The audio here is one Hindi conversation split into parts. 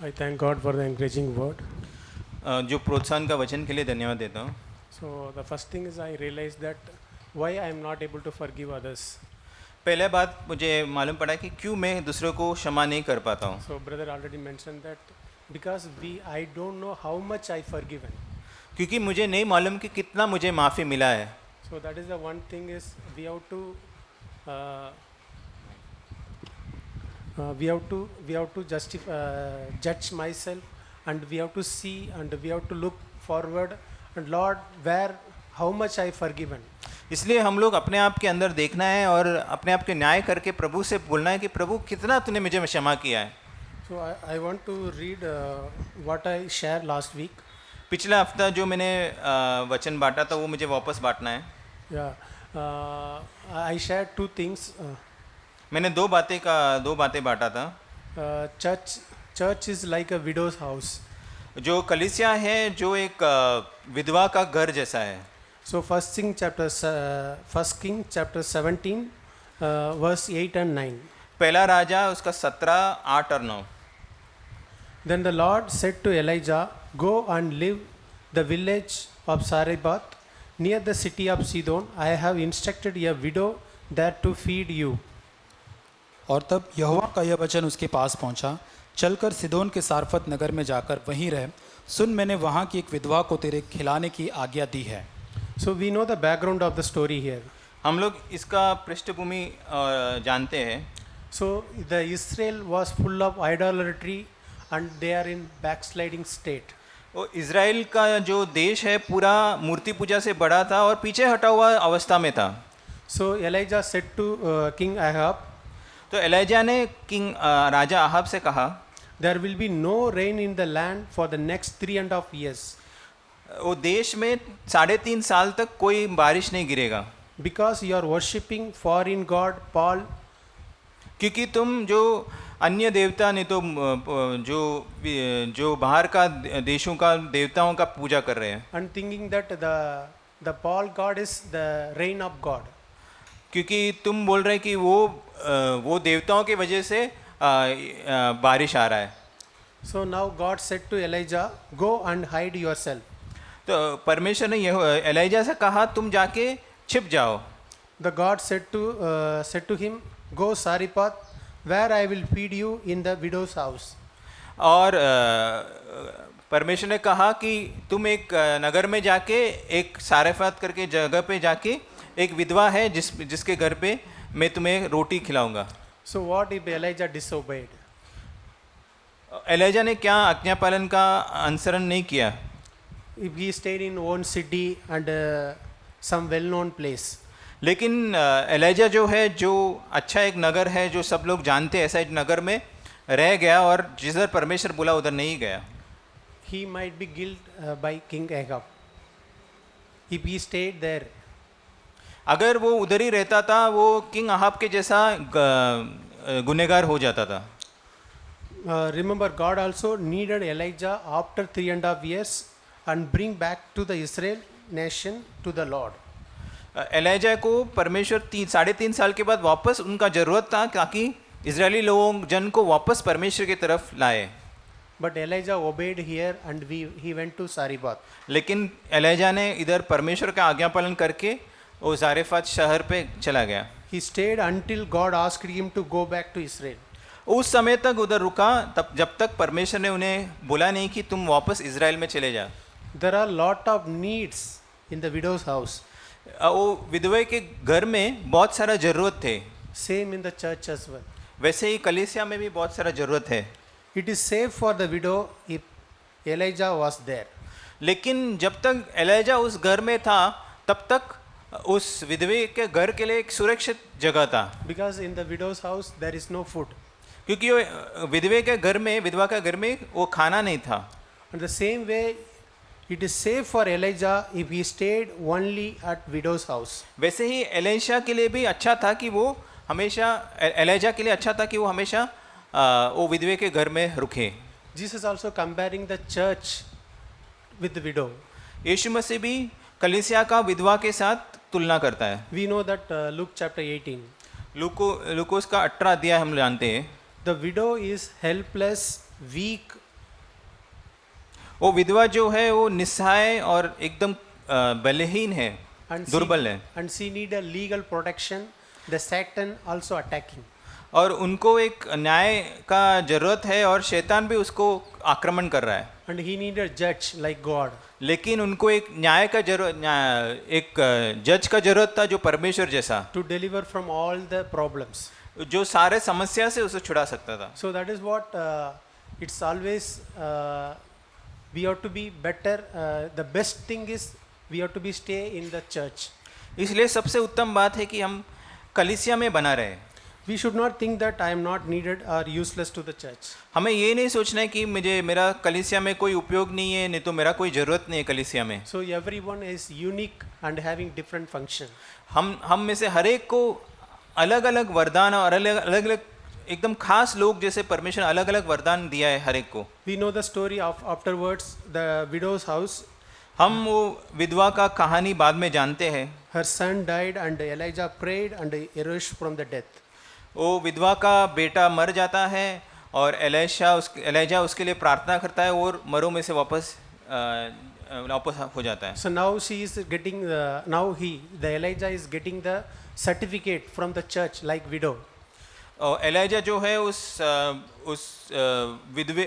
I thank God for the encouraging word. जो प्रोत्साहन का वचन के लिए धन्यवाद देता हूँ। So the first thing is I realized that why I am not able to forgive others. पहले बात मुझे मालूम पड़ा कि क्यों मैं दूसरों को क्षमा नहीं कर पाता हूँ। So brother already mentioned that because I don't know how much I forgiven. क्योंकि मुझे नहीं मालूम कि कितना मुझे माफ़ी मिला है। So that is the one thing is we have to judge myself, and we have to see, and we have to look forward, and Lord, where how much I forgiven. इसलिए हम लोग अपने आप के अंदर देखना है और अपने आप के न्याय करके प्रभु से बोलना है कि प्रभु कितना तूने मुझे क्षमा किया है। So I want to read what I shared last week. पिछला हफ्ता जो मैंने वचन बांटा था वो मुझे वापस बांटना है। Yeah, I shared two things. मैंने दो बातें बांटा था। Church is like a widow's house. जो कलीसिया है जो एक विधवा का घर जैसा है। So First King chapter 17, verse 8 and 9. पहला राजा उसका 17, 8 और 9। Then the Lord said to Elijah, "Go and live the village of Sarephath, near the city of Sidon. I have instructed a widow there to feed you." और तब यहोवा का यह वचन उसके पास पहुंचा, चलकर सिदोन के सारफत नगर में जाकर वहीं रह, सुन मैंने वहाँ की एक विधवा को तेरे खिलाने की आज्ञा दी है। So we know the background of the story here. हम लोग इसका पृष्ठभूमि जानते हैं। So the Israel was full of idolatry and they are in backsliding state. वो इज़राइल का जो देश है पूरा मूर्ति पूजा से बड़ा था और पीछे हटा हुआ अवस्था में था। So Elijah said to King Ahab, तो एलिजा ने राजा अहाब से कहा, there will be no rain in the land for the next 3.5 years. वो देश में 3.5 साल तक कोई बारिश नहीं गिरेगा। Because you are worshipping foreign god Baal. क्योंकि तुम जो अन्य देवता नहीं तो जो बाहर का देशों का देवताओं का पूजा कर रहे हैं। And thinking that the Baal god is the rain of God. क्योंकि तुम बोल रहे कि वो देवताओं की वजह से बारिश आ रहा है। So now God said to Elijah, "Go and hide yourself." तो परमेश्वर ने एलिजा से कहा तुम जाके छिप जाओ। The God said to him, "Go Sarephath, where I will feed you in the widow's house." और परमेश्वर ने कहा कि तुम एक नगर में जाके एक सारेफात करके जगह पे जाके एक विधवा है जिसके घर पे मैं तुम्हें रोटी खिलाऊंगा। So what if Elijah disobeyed? Elijah ने क्या आज्ञा पालन का अनुसरण नहीं किया? If he stayed in one city and some well-known place. लेकिन एलिजा जो है जो अच्छा एक नगर है जो सब लोग जानते हैं ऐसा एक नगर में रह गया और जिधर परमेश्वर बोला उधर नहीं गया। He might be guilty by King Ahab. If he stayed there. अगर वो उधर ही रहता था वो किंग अहाब के जैसा गुनहगार हो जाता था। Remember, God also needed Elijah after 3.5 years and bring back to the Israel nation to the Lord. Elijah को परमेश्वर 3.5 साल के बाद वापस उनका जरूरत था ताकि इजरायली लोगों जन को वापस परमेश्वर की तरफ लाए। But Elijah obeyed here and he went to Sarephath. लेकिन एलिजा ने इधर परमेश्वर का आज्ञा पालन करके वो सारेफात शहर पे चला गया। He stayed until God asked him to go back to Israel. उस समय तक उधर रुका तब जब तक परमेश्वर ने उन्हें बोला नहीं कि तुम वापस इजराइल में चले जा। There are lot of needs in the widow's house. वो विधवे के घर में बहुत सारा जरूरत थे। Same in the church as well. वैसे ही कलीसिया में भी बहुत सारा जरूरत है। It is safe for the widow if Elijah was there. लेकिन जब तक एलिजा उस घर में था तब तक उस विधवे के घर के लिए एक सुरक्षित जगह था। Because in the widow's house there is no food. क्योंकि विधवा के घर में वो खाना नहीं था। In the same way, it is safe for Elijah if he stayed only at widow's house. वैसे ही एलिशा के लिए भी अच्छा था कि वो हमेशा एलिजा के लिए अच्छा था कि वो हमेशा वो विधवे के घर में रुके। Jesus also comparing the church with the widow. यीशु मसीह भी कलीसिया का विधवा के साथ तुलना करता है। We know that Luke chapter 18. लूकोस का 18 अध्याय हम जानते हैं। The widow is helpless, weak वो विधवा जो है वो निस्सहाय और एकदम बलहीन है, and दुर्बल है, and she need a legal protection. The Satan also attacking. और उनको एक न्याय का जरूरत है और शैतान भी उसको आक्रमण कर रहा है। And he need a judge like God. लेकिन उनको एक न्याय का एक जज का जरूरत था जो परमेश्वर जैसा, To deliver from all the problems. जो सारे समस्या से उसे छुड़ा सकता था। So that is what it's always we have to be better. The best thing is we have to be stay in the church. इसलिए सबसे उत्तम बात है कि हम कलीसिया में बना रहे। We should not think that I am not needed or useless to the church. हमें ये नहीं सोचना है कि मेरा कलीसिया में कोई उपयोग नहीं है, नहीं तो मेरा कोई ज़रूरत नहीं है कलीसिया में। So everyone is unique and having different function. हम में से हर एक को अलग अलग वरदान और अलग अलग एकदम खास लोग जैसे परमेश्वर अलग अलग वरदान दिया है हर एक को। We know the story of afterwards the widow's house. हम वो विधवा का कहानी बाद में जानते हैं। Her son died and Elijah prayed and he arose from the death. वो विधवा का बेटा मर जाता है और एलिजा उसके लिए प्रार्थना करता है और मरों में से वापस हो जाता है। So now she is getting the Elijah is getting the certificate from the church like widow. और एलिजा जो है उस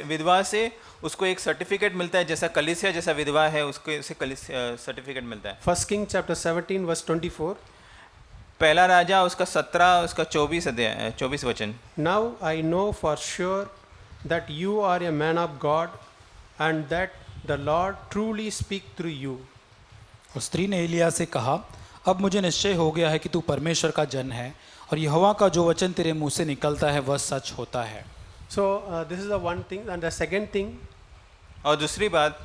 विधवा से उसको एक सर्टिफिकेट मिलता है, जैसा कलीसिया जैसा विधवा है उसको सर्टिफिकेट मिलता है। 1 King chapter 17 verse 24. पहला राजा उसका 17 उसका 24 वचन। Now I know for sure that you are a man of God and that the Lord truly speak through you. और स्त्री ने एलिया से कहा, अब मुझे निश्चय हो गया है कि तू परमेश्वर का जन है और यहोवा का जो वचन तेरे मुंह से निकलता है वह सच होता है। So this is the one thing, and the second thing, और दूसरी बात,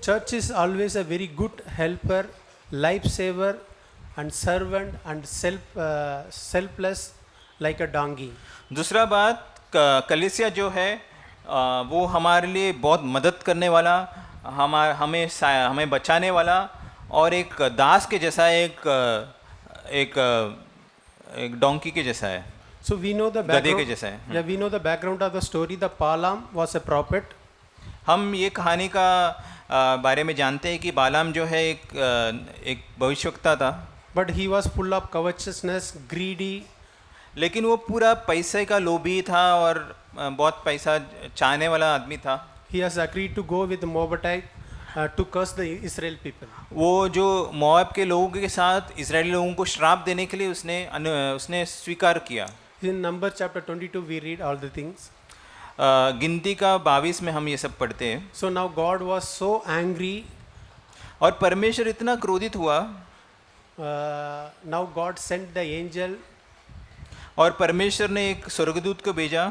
church is always a very good helper, life saver and servant and selfless like a donkey. दूसरा बात कलीसिया जो है वो हमारे लिए बहुत मदद करने वाला, हमें बचाने वाला और एक दास के जैसा एक डोंकी के जैसा है। So we know the गधे के background. जैसा है। Yeah, we know the background of the story. The Balaam was a prophet. हम ये कहानी का बारे में जानते हैं कि बालाम जो है एक भविष्यवक्ता था, But he was full of covetousness, greedy. लेकिन वो पूरा पैसे का लोभी था और बहुत पैसा चाहने वाला आदमी था। He has agreed to go with the Moabite to curse the Israel people. वो जो मोआब के लोगों के साथ इजरायली लोगों को श्राप देने के लिए उसने स्वीकार किया। In Numbers chapter 22 we read all the things. गिनती का 22 में हम ये सब पढ़ते हैं। So now God was so angry. और परमेश्वर इतना क्रोधित हुआ। Now God sent the angel. और परमेश्वर ने एक स्वर्गदूत को भेजा।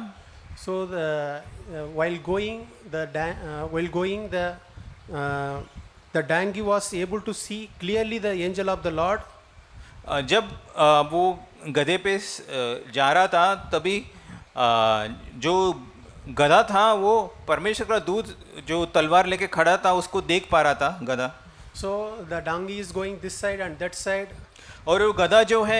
So while going the donkey was able to see clearly the angel of the Lord. जब वो गधे पे जा रहा था तभी जो गधा था वो परमेश्वर का दूत जो तलवार लेके खड़ा था उसको देख पा रहा था गधा। So the donkey is going this side and that side. और वो गधा जो है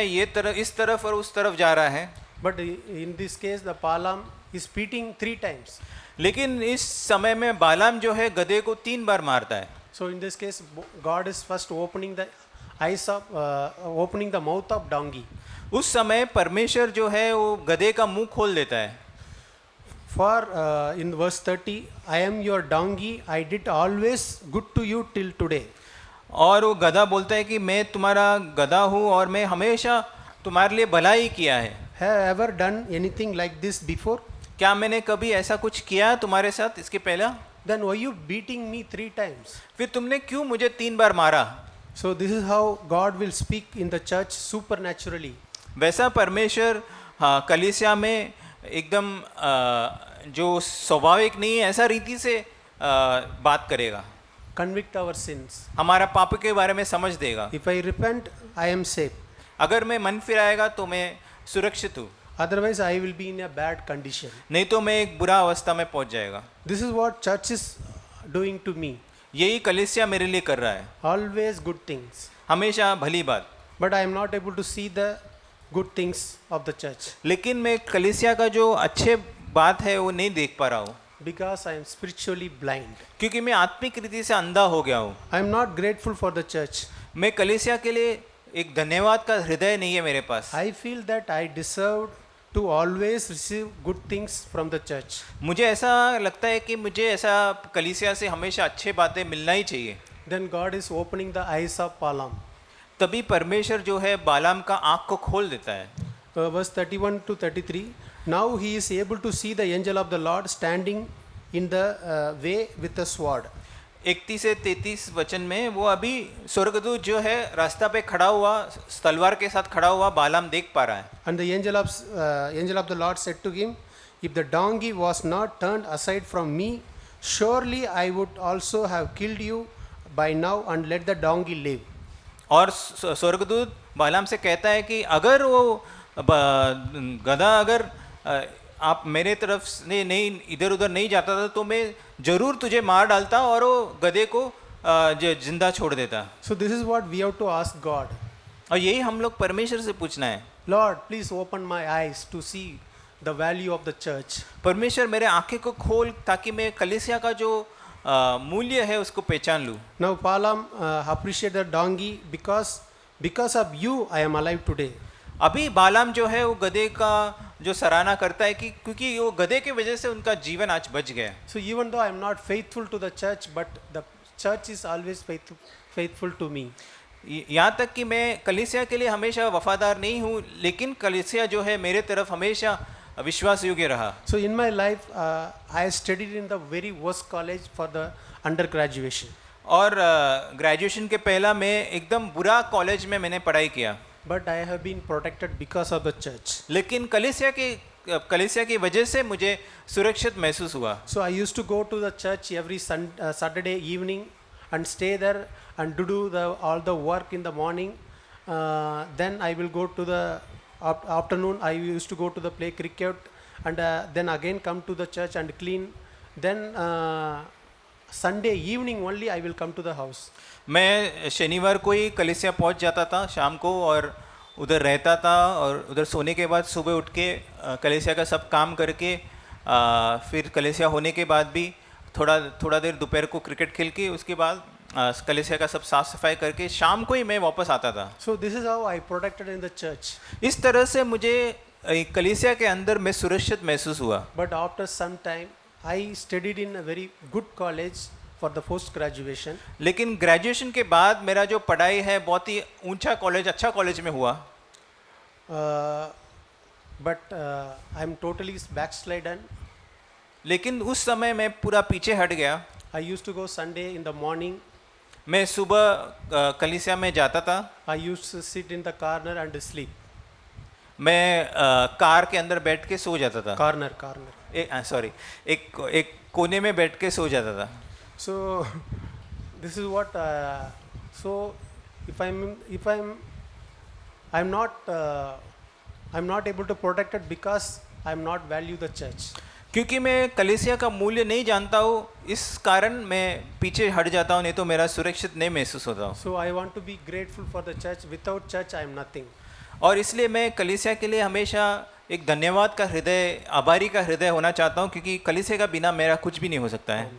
इस तरफ और उस तरफ जा रहा है। But in this case the Balaam is beating 3 times. लेकिन इस समय में बालाम जो है गधे को 3 बार मारता है। So in this case God is first opening the mouth of donkey. उस समय परमेश्वर जो है वो गधे का मुंह खोल देता है। For in verse 30, I am your donkey, I did always good to you till today. और वो गधा बोलता है कि मैं तुम्हारा गधा हूँ और मैं हमेशा तुम्हारे लिए भलाई किया है। Have I ever done anything like this before? क्या मैंने कभी ऐसा कुछ किया तुम्हारे साथ इसके पहले? Then why you beating me 3 times? फिर तुमने क्यों मुझे 3 बार मारा? So this is how God will speak in the church supernaturally. वैसा परमेश्वर कलीसिया में एकदम जो स्वाभाविक नहीं है ऐसा रीति से बात करेगा। Convict our sins. हमारा पाप के बारे में समझ देगा। If I repent, I am safe. अगर मैं मन फिराएगा तो मैं सुरक्षित हूँ, Otherwise I will be in a bad condition. नहीं तो मैं एक बुरा अवस्था में पहुँच जाएगा। This is what church is doing to me. यही कलीसिया मेरे लिए कर रहा है, Always good things. हमेशा भली बात। But I am not able to see the good things of the church. लेकिन मैं कलीसिया का जो अच्छे बात है वो नहीं देख पा रहा हूँ। because I am spiritually blind. क्योंकि मैं आत्मिक रीति से अंधा हो गया हूँ। I am not grateful for the church. मैं कलीसिया के लिए एक धन्यवाद का हृदय नहीं है मेरे पास। I feel that I deserved to always receive good things from the church. मुझे ऐसा लगता है कि मुझे ऐसा कलीसिया से हमेशा अच्छी बातें मिलना ही चाहिए। Then God is opening the eyes of Balaam. तभी परमेश्वर जो है बालाम का आँख को खोल देता है। Verse 31 to 33. Now he is able to see the angel of the Lord standing in the way with a sword. 31 से 33 वचन में वो अभी स्वर्गदूत जो है रास्ता पे खड़ा हुआ तलवार के साथ खड़ा हुआ बालाम देख पा रहा है। And the angel of the Lord said to him, if the donkey was not turned aside from me, surely I would also have killed you by now and let the donkey live. और स्वर्गदूत बालाम से कहता है कि अगर वो गधा अगर आप मेरे तरफ से नहीं इधर उधर नहीं जाता था तो मैं जरूर तुझे मार डालता और वो गधे को जिंदा छोड़ देता। So this is what we have to ask God. और यही हम लोग परमेश्वर से पूछना है, Lord, please open my eyes to see the value of the church. परमेश्वर मेरे आंखें को खोल ताकि मैं कलीसिया का जो मूल्य है उसको पहचान लूँ। Now Balaam appreciate the donkey because of you I am alive today. अभी बालाम जो है वो गधे का जो सराहना करता है कि क्योंकि वो गधे की वजह से उनका जीवन आज बच गया। So even though I am not faithful to the church, but the church is always faithful to me. यहाँ तक कि मैं कलीसिया के लिए हमेशा वफादार नहीं हूँ, लेकिन कलीसिया जो है मेरे तरफ हमेशा विश्वास योग्य रहा। So in my life, I studied in the very worst college for the undergraduation. और ग्रेजुएशन के पहला मैं एकदम बुरा कॉलेज में मैंने पढ़ाई किया। But I have been protected because of the church. लेकिन कलीसिया की वजह से मुझे सुरक्षित महसूस हुआ। So I used to go to the church every Saturday evening and stay there and do all the work in the morning. Then I will go to the afternoon. I used to go to the play cricket and then again come to the church and clean. Then Sunday evening only I will come to the house. मैं शनिवार को ही कलीसिया पहुंच जाता था शाम को और उधर रहता था और उधर सोने के बाद सुबह उठ के कलीसिया का सब काम करके फिर कलीसिया होने के बाद भी थोड़ा देर दोपहर को क्रिकेट खेल के उसके बाद कलीसिया का सब साफ सफाई करके शाम को ही मैं वापस आता था। So this is how I protected in the church. इस तरह से मुझे कलीसिया के अंदर मैं सुरक्षित महसूस हुआ। But after some time I studied in a very good college for the post graduation. लेकिन ग्रेजुएशन के बाद मेरा जो पढ़ाई है बहुत ही ऊंचा कॉलेज अच्छा कॉलेज में हुआ। But I am totally backslidden. लेकिन उस समय मैं पूरा पीछे हट गया। I used to go Sunday in the morning. मैं सुबह कलीसिया में जाता था। I used to sit in the corner and sleep. मैं कार के अंदर बैठ के सो जाता था। Corner. एक कोने में बैठ के सो जाता था। So this is what. So I'm not able to protect it because I'm not value the church. क्योंकि मैं कलीसिया का मूल्य नहीं जानता हूँ इस कारण मैं पीछे हट जाता हूँ, नहीं तो मेरा सुरक्षित नहीं महसूस होता हूँ। So I want to be grateful for the church. Without church I am nothing. और इसलिए मैं कलीसिया के लिए हमेशा एक धन्यवाद का हृदय आभारी का हृदय होना चाहता हूँ क्योंकि कलीसिया का बिना मेरा कुछ भी नहीं हो सकता है।